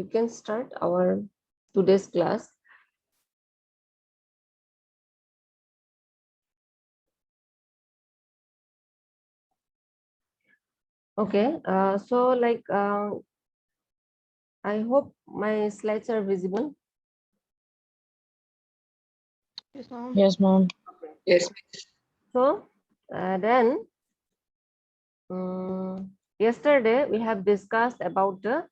we can start our today's class. Okay, so I hope my slides are visible. Yes, ma'am. Yes, ma'am. Yes. So then yesterday we have discussed about the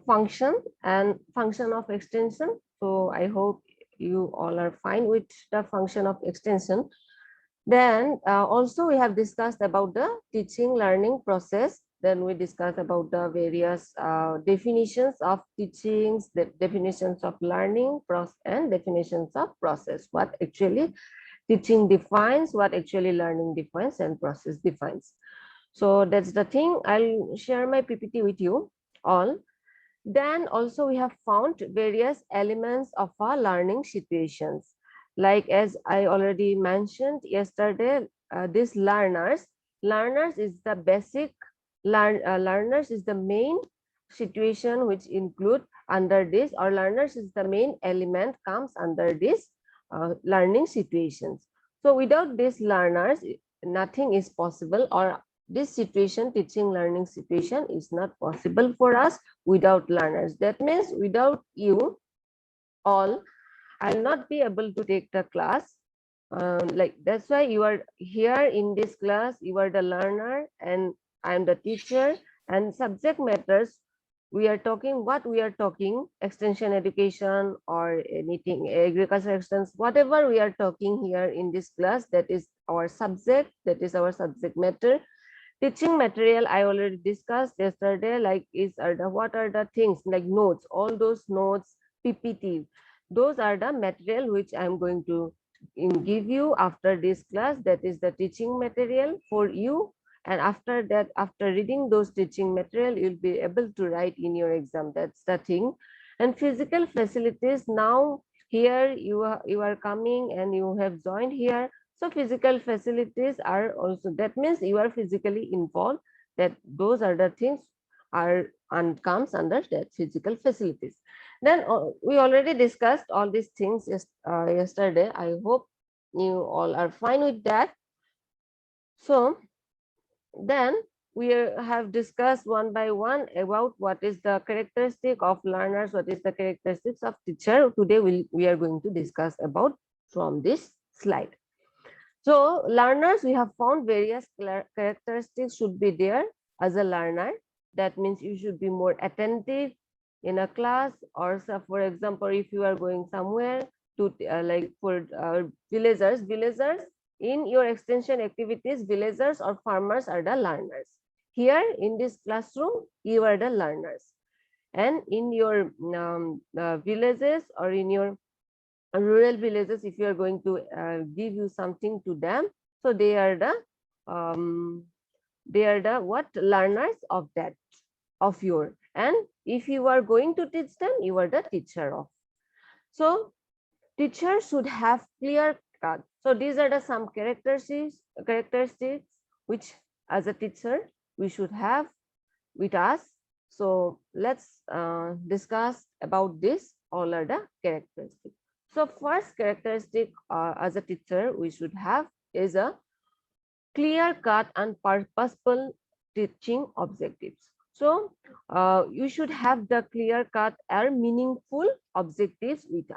function and function of extension. So I hope you all are fine with the function of extension. Then also we have discussed about the teaching learning process. Then we discussed about the various definitions of teachings, the definitions of learning process and definitions of process. What actually teaching defines, what actually learning defines, and process defines. So that's the thing. I'll share my PPT with you all. Then also we have found various elements of our learning situations. Like as I already mentioned yesterday, these learners is the basic, learners is the main situation which include under this, or learners is the main element comes under this learning situations. So without these learners, nothing is possible, or this situation, teaching learning situation is not possible for us without learners. That means without you all, I'll not be able to take the class. Like that's why you are here in this class. You are the learner and I'm the teacher. And subject matters, we are talking what we are talking, extension education or anything, agriculture extension, whatever we are talking here in this class, that is our subject, that is our subject matter. Teaching material I already discussed yesterday, like what are the things like notes, all those notes, PPT, those are the material which I'm going to give you after this class. That is the teaching material for you, and after that, after reading those teaching material, you'll be able to write in your exam. That's the thing. And physical facilities, now here you are coming and you have joined here. So physical facilities are also, that means you are physically involved, that those are the things are and comes under that physical facilities. Then we already discussed all these things yesterday. I hope you all are fine with that. So then we have discussed one by one about what is the characteristic of learners, what is the characteristics of teacher. Today we are going to discuss about from this slide. So learners, we have found various characteristics should be there as a learner. That means you should be more attentive in a class, or so for example, if you are going somewhere to like for villagers in your extension activities, villagers or farmers are the learners. Here in this classroom, you are the learners. And in your villages or in your rural villages, if you are going to give you something to them, so they are the what learners of that of your. And if you are going to teach them, you are the teacher of. So teacher should have clear cut. So these are the some characteristics which as a teacher we should have with us. So let's discuss about this. All are the characteristics. So first characteristic as a teacher we should have is a clear cut and purposeful teaching objectives. So you should have the clear cut and meaningful objectives with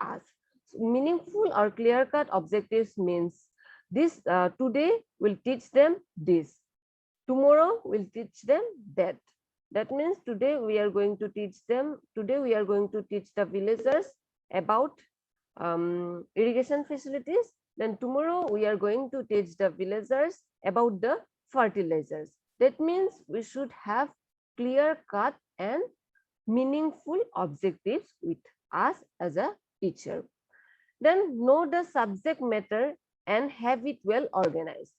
us. So meaningful or clear cut objectives means this today will teach them this, tomorrow we'll teach them that. That means today we are going to teach them, today we are going to teach the villagers about irrigation facilities. Then tomorrow we are going to teach the villagers about the fertilizers. That means we should have clear cut and meaningful objectives with us as a teacher. Then know the subject matter and have it well organized.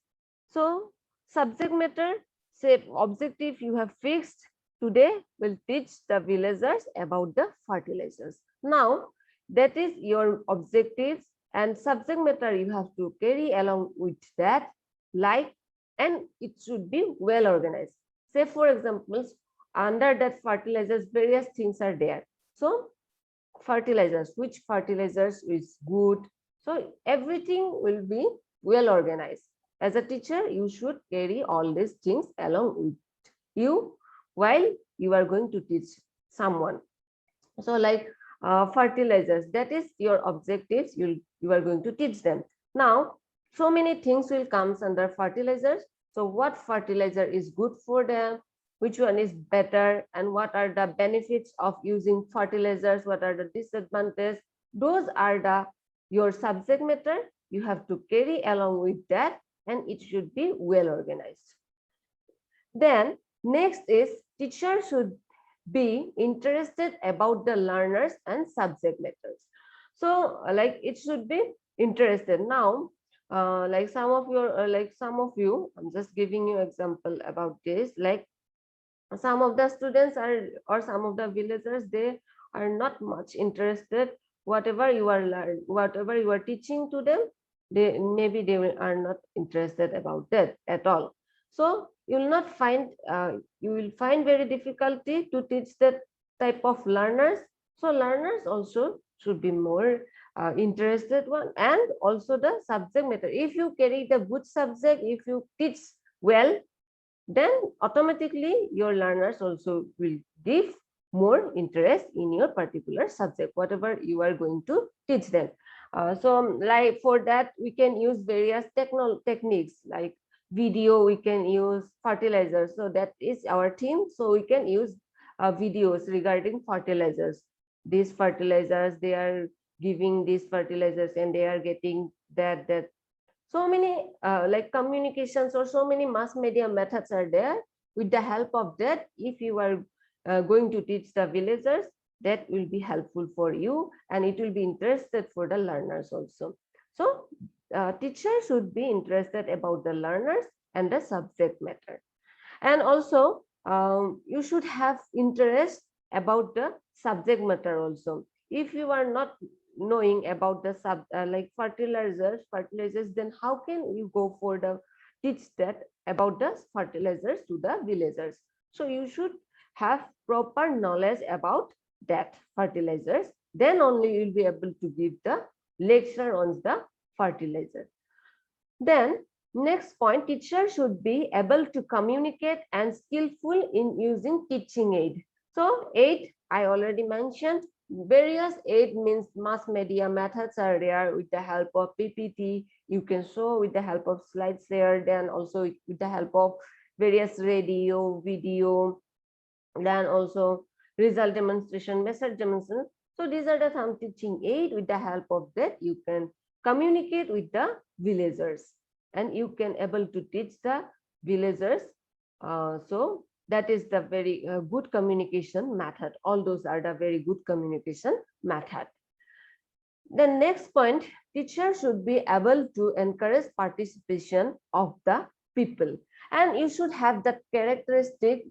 So subject matter, say objective you have fixed, today will teach the villagers about the fertilizers. Now that is your objectives, and subject matter you have to carry along with that, like, and it should be well organized. Say for example, under that fertilizers, various things are there. So fertilizers, which fertilizers is good. So everything will be well organized. As a teacher, you should carry all these things along with you while you are going to teach someone. So like fertilizers, that is your objectives, you are going to teach them. Now so many things will comes under fertilizers. So what fertilizer is good for them, which one is better, and what are the benefits of using fertilizers, what are the disadvantages, those are the your subject matter you have to carry along with that, and it should be well organized. Then next is teacher should be interested about the learners and subject matters. So like it should be interested. Now like some of you, I'm just giving you example about this. Like some of the students are, or some of the villagers, they are not much interested whatever you are whatever you are teaching to them. They maybe are not interested about that at all. So you will not find you will find very difficulty to teach that type of learners. So learners also should be more interested one, and also the subject matter. If you carry the good subject, if you teach well, then automatically your learners also will give more interest in your particular subject, whatever you are going to teach them. So like for that, we can use various techniques like video, we can use fertilizers. So that is our theme. So we can use videos regarding fertilizers. These fertilizers, they are giving these fertilizers and they are getting that so many like communications or so many mass media methods are there. With the help of that, if you are going to teach the villagers, that will be helpful for you, and it will be interested for the learners also. So teachers should be interested about the learners and the subject matter. And also you should have interest about the subject matter also. If you are not knowing about the like fertilizers, then how can you go for the teach that about the fertilizers to the villagers? So you should have proper knowledge about that fertilizers, then only you will be able to give the lecture on the fertilizer. Then next point, teacher should be able to communicate and skillful in using teaching aid. So aid, I already mentioned, various aid means mass media methods are there. With the help of PPT, you can show with the help of slides there, then also with the help of various radio, video, then also result demonstration, method demonstration. So these are the some teaching aid. With the help of that, you can communicate with the villagers and you can able to teach the villagers. So that is the very good communication method. All those are the very good communication method. The next point, teacher should be able to encourage participation of the people, and you should have that characteristic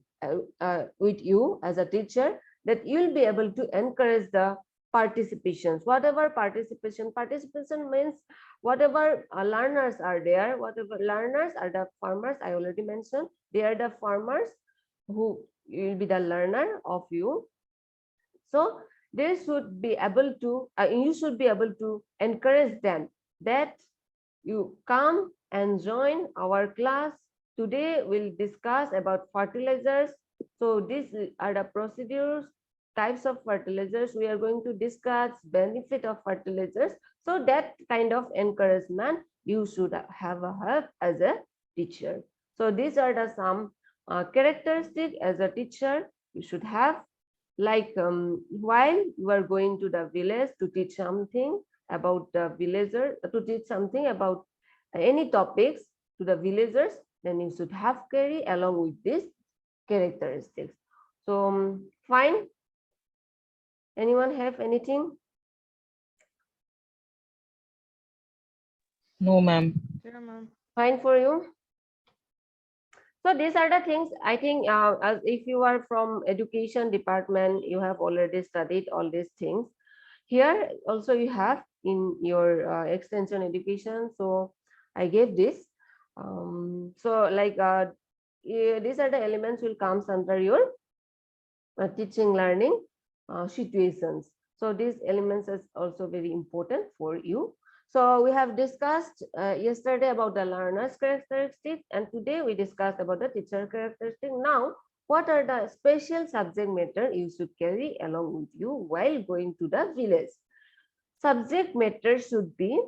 with you as a teacher, that you'll be able to encourage the participations. Whatever participation means, whatever learners are there, whatever learners are the farmers, I already mentioned, they are the farmers who will be the learner of you. So they should be able to you should be able to encourage them that you come and join our class. Today we'll discuss about fertilizers. So these are the procedures, types of fertilizers we are going to discuss, benefit of fertilizers. So that kind of encouragement you should have a help as a teacher. So these are the some characteristic as a teacher you should have. Like while you are going to the village to teach something about the villager, to teach something about any topics to the villagers, then you should have carry along with these characteristics. So fine, anyone have anything? No, ma'am. Yeah, ma'am. Fine for you? So these are the things I think as if you are from education department, you have already studied all these things. Here also you have in your extension education. So I gave this. So like these are the elements will comes under your teaching learning situations. So these elements is also very important for you. So we have discussed yesterday about the learner's characteristic, and today we discussed about the teacher characteristic. Now, what are the special subject matter you should carry along with you while going to the village? Subject matter should be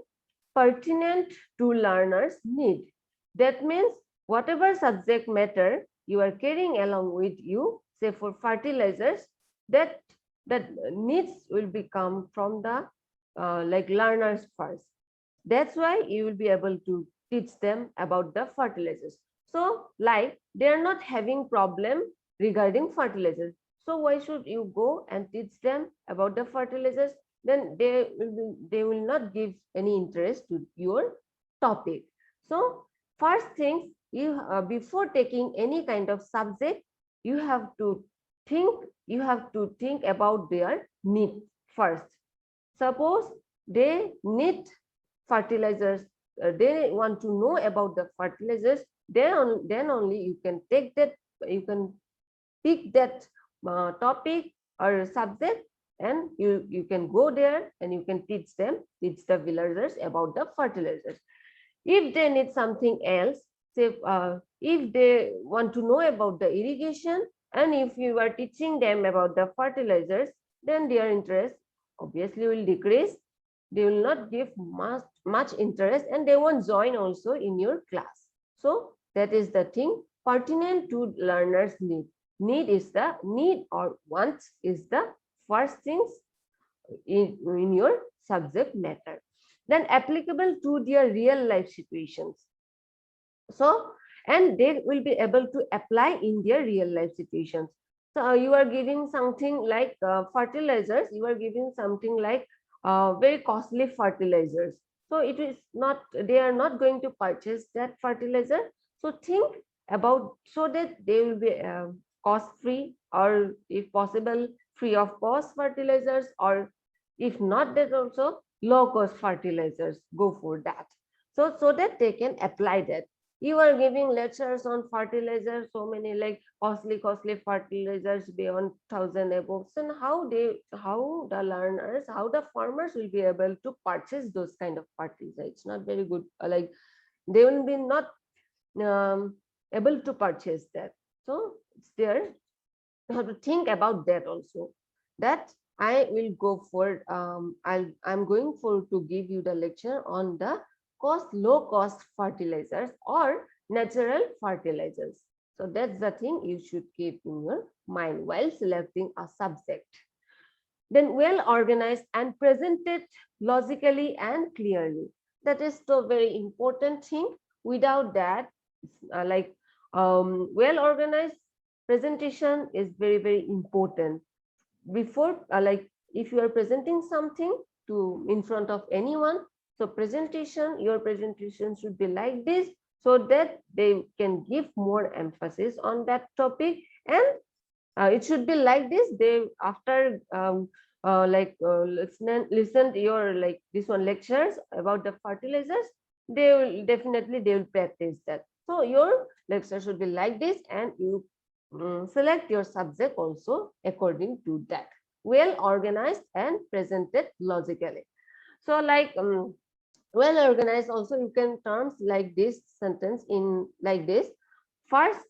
pertinent to learners' need. That means whatever subject matter you are carrying along with you, say for fertilizers, that that needs will become from the like learners first. That's why you will be able to teach them about the fertilizers. So like they are not having problem regarding fertilizers. So why should you go and teach them about the fertilizers? Then they will not give any interest to your topic. So first things you before taking any kind of subject, you have to think about their need first. Suppose they need fertilizers, they want to know about the fertilizers, then only you can take that, you can pick that topic or subject, and you can go there and you can teach the villagers about the fertilizers. If they need something else, say if they want to know about the irrigation, and if you are teaching them about the fertilizers, then their interest obviously will decrease. They will not give much interest, and they won't join also in your class. So that is the thing pertinent to learners need. Need or wants is the first things in your subject matter. Then applicable to their real life situations. So, and they will be able to apply in their real life situations. So you are giving something like fertilizers, you are giving something like very costly fertilizers. So it is not, they are not going to purchase that fertilizer. So think about, so that they will be cost free, or if possible free of cost fertilizers, or if not that also low cost fertilizers, go for that. So that they can apply that. You are giving lectures on fertilizers, so many like costly fertilizers beyond 1,000 above, and how the learners, how the farmers will be able to purchase those kind of fertilizers? It's not very good, like they will be not able to purchase that. So it's there, you have to think about that also. That I will go for I'm going for to give you the lecture on the low cost fertilizers or natural fertilizers. So that's the thing you should keep in your mind while selecting a subject. Then well organized and presented logically and clearly. That is the very important thing. Without that, like well organized presentation is very important. Before like if you are presenting something to in front of anyone, so your presentation should be like this, so that they can give more emphasis on that topic. And it should be like this, they after listen to your like this one lectures about the fertilizers, they will practice that. So your lecture should be like this, and you select your subject also according to that. Well organized and presented logically. So like well organized also, you can terms like this sentence in like this. First,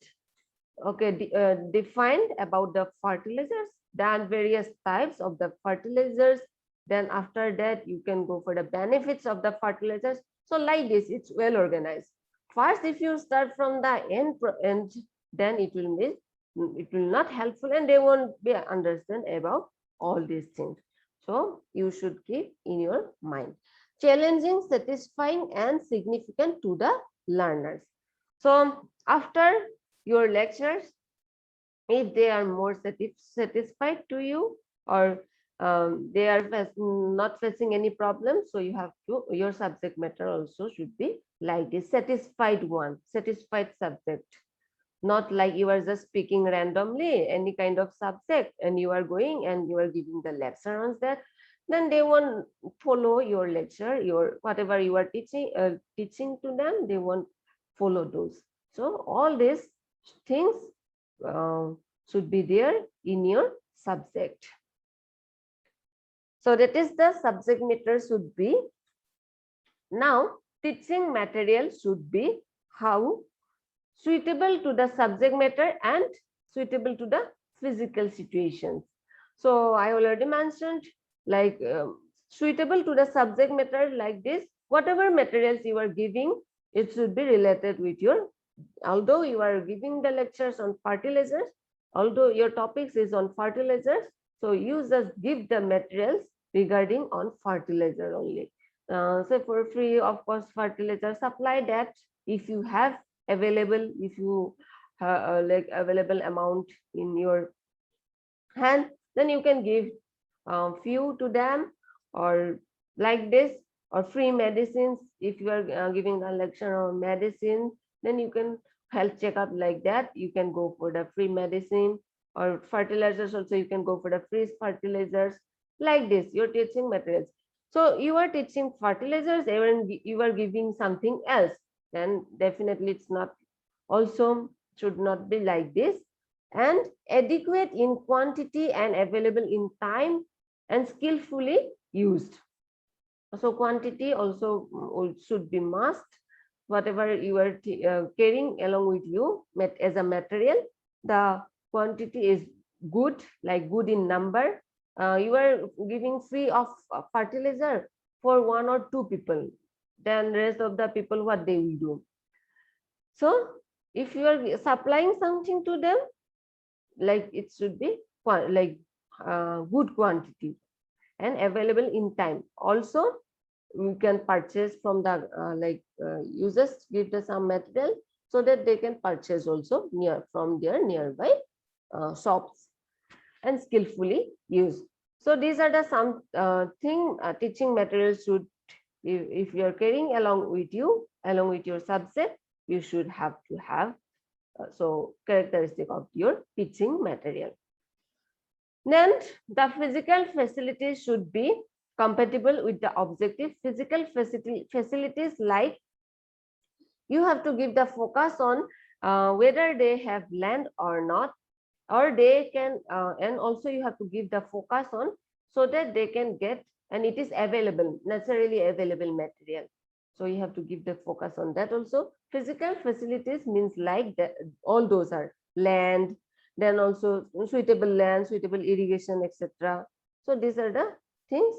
okay, defined about the fertilizers, then various types of the fertilizers. Then after that, you can go for the benefits of the fertilizers. So like this, it's well organized. First, if you start from the end, then it will not helpful, and they won't be understand about all these things. So you should keep in your mind. Challenging, satisfying, and significant to the learners. So after your lectures, if they are more satisfied to you, or they are not facing any problem, so you have to, your subject matter also should be like this satisfied one, satisfied subject. Not like you are just speaking randomly any kind of subject and you are going and you are giving the lecture on that, then they won't follow your lecture, your whatever you are teaching to them, they won't follow those. So all these things uh, should be there in your subject. So that is the subject matter should be. Now, teaching material should be how suitable to the subject matter and suitable to the physical situations. So I already mentioned, like suitable to the subject matter like this, whatever materials you are giving, it should be related with your, although you are giving the lectures on fertilizers, although your topics is on fertilizers, so you just give the materials regarding on fertilizer only. So for free of cost fertilizer supply, that if you have available, if you like available amount in your hand, then you can give few to them, or like this, or free medicines. If you are giving a lecture on medicine, then you can health checkup like that, you can go for the free medicine, or fertilizers also you can go for the free fertilizers. Like this, you're teaching materials. So you are teaching fertilizers, even you are giving something else, then definitely it's not, also should not be like this. And adequate in quantity and available in time and skillfully used. So quantity also should be must. Whatever you are carrying along with you as a material, the quantity is good, like good in number. You are giving free of fertilizer for 1 or 2 people, then rest of the people, what they will do. So if you are supplying something to them, like it should be like good quantity and available in time. Also you can purchase from the you just give the some material so that they can purchase also near from their nearby shops, and skillfully use. So these are the some teaching materials should, if you are carrying along with you, along with your subject, you should have to have so characteristic of your teaching material. Then the physical facilities should be compatible with the objective. Physical facilities, like you have to give the focus on whether they have land or not, or they can and also you have to give the focus on so that they can get, and it is available, naturally available material. So you have to give the focus on that also. Physical facilities means like that, all those are land, then also suitable land, suitable irrigation, etc. So these are the things